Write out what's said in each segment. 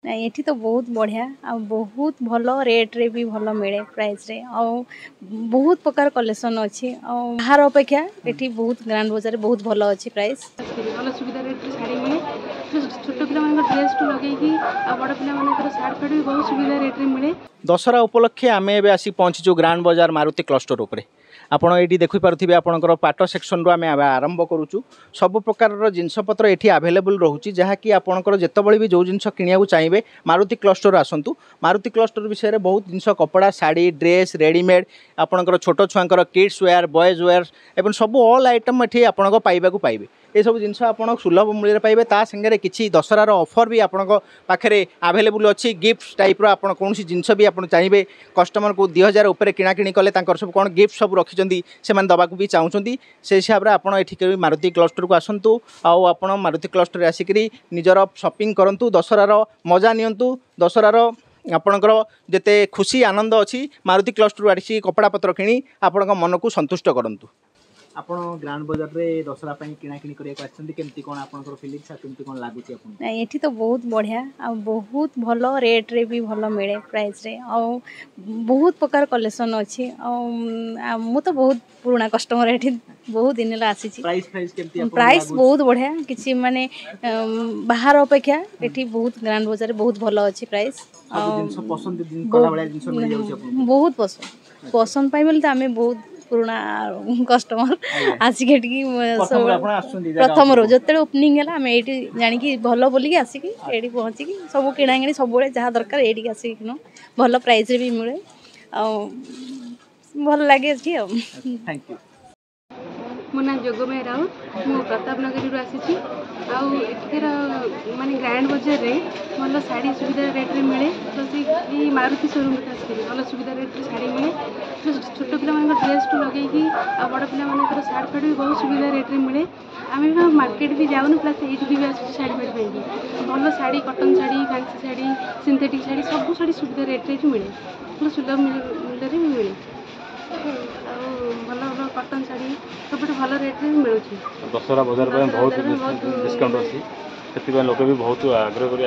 ନାଇଁ ଏଠି ତ ବହୁତ ବଢ଼ିଆ ଆଉ ବହୁତ ଭଲ ରେଟ୍ରେ ବି ଭଲ ମିଳେ ପ୍ରାଇସ୍ରେ ଆଉ ବହୁତ ପ୍ରକାର କଲେକ୍ସନ୍ ଅଛି ଆଉ ବାହାର ଅପେକ୍ଷା ଏଠି ବହୁତ ଗ୍ରାଣ୍ଡ ବଜାରରେ ବହୁତ ଭଲ ଅଛି ପ୍ରାଇସ୍। ଭଲ ସୁବିଧା ରେଟ୍ରେ ଶାଢ଼ୀ ମିଳେ ଛୋଟ ପିଲାମାନଙ୍କ ଡ୍ରେସ୍ଠୁ ଲଗେଇକି ଆଉ ବଡ଼ ପିଲାମାନଙ୍କର ସାର୍ଟ ଫାର୍ଟ ବି ବହୁତ ସୁବିଧା ରେଟ୍ରେ ମିଳେ। दशहरा उपलक्षे आम एवं आसी पहुँचीचु ग्रांड बजार मारुति क्लस्टर उपरे आपण ये देखिपे आपंकर पाट सेक्शन रू आम आरंभ करुचु सब प्रकार जिनपतर ये आभेलेबल रोचे जहाँकि आपंकर जितेबाला भी जो जिन किणा चाहिए मारुति क्लस्टर आसतु मारुति क्लस्टर विषय में बहुत जिन कपड़ा साड़ी ड्रेस रेडीमेड आपंकर छोट छुआर किड्स वेयर बॉयज वेयर एवं सब ऑल आइटम ये आपको पाइबे ये सब जिन आप सुलभ मूल्य पाइबे ता संगे किसी दशहरार ऑफर भी आपण पाखे आभेलेबल अच्छी गिफ्ट टाइप कौन जिनस भी आप चाहिए कस्टमर को 2000 उपर किणाकिणी कले सब कौन गिफ्ट सब रखिंट से दवाक भी चाहूँगी से हिसाब से आपड़ मारुति क्लस्टर को आसतु आप मारुति क्लस्टर आसिक निजर शॉपिंग करूँ दशहरार मजा नियंतु दशहरार आपणकर जिते खुशी आनंद अच्छी मारुति क्लस्टर आसी कपड़ा पत्र किणी आपण मन को संतुष्ट करूँ। आपण ग्रांड बाजार रे दशहरा किणाकिणी करते कौन आपंकर फिलिंग्स केमती कौन लगुच नाଇଁ ଏଠି ତ ବହୁତ ବଢ଼ିଆ ଆଉ ବହୁତ ଭଲ ରେଟ୍ରେ ବି ଭଲ ମିଳେ ପ୍ରାଇସ୍ରେ ଆଉ ବହୁତ ପ୍ରକାର କଲେକ୍ସନ୍ ଅଛି ଆଉ ମୁଁ ତ ବହୁତ ପୁରୁଣା କଷ୍ଟମର ଏଠି ବହୁତ ଦିନ ହେଲା ଆସିଛି। ପ୍ରାଇସ୍ ବହୁତ ବଢ଼ିଆ କିଛି ମାନେ ବାହାର ଅପେକ୍ଷା ଏଠି ବହୁତ ଗ୍ରାଣ୍ଡ ବଜାରରେ ବହୁତ ଭଲ ଅଛି ପ୍ରାଇସ୍ ଆଉ ବହୁତ ପସନ୍ଦ ପାଇଁ ବୋଲି ତ ଆମେ ବହୁତ पुराना कस्टमर आसिक प्रथम रो जो ओपनिंग है आम ये जाणी भल बोलिकी आसिक ये पहुँचिकी सब किणाकिणी सब जहाँ दरकार ये आसिक किणु भल प्राइस भी मिले भल लगे थैंक यू। मो ना जोगमय राउत मु प्रताप नगर आसी आठर माने ग्रांड बजार रे भल शाढ़ी सुविधा रेट्रे मिले तो से मारुति शोरूम भल सुविधा रेट्रे शाढ़ी मिले छोट पिला ड्रेस टू लगे बड़ पिला सार्ट फार्ट भी बहुत सुविधा रेट्रे मिले आम भी मार्केट भी जाऊन प्लस ये भी आस शाढ़ी फाड़ी पाई भल शाढ़ी कटन शाढ़ी फैंसी शाढ़ी सिंथेटिक शाढ़ी सब शाढ़ी सुविधा रेट्रे मिले भल सुलभ मूल्य भी मिले भल भल कटन शाढ़ी सब भल रेट्रे भी मिलूँ। दशहरा बजार बहुत डिस्काउंट अच्छी से लोक भी बहुत आग्रह कर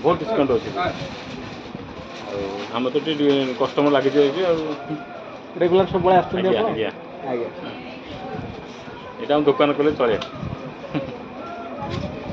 बहुत डिस्काउंट अच्छी आम तो कस्टमर लगी रेगुलर सब यहाँ दुकान कले चले।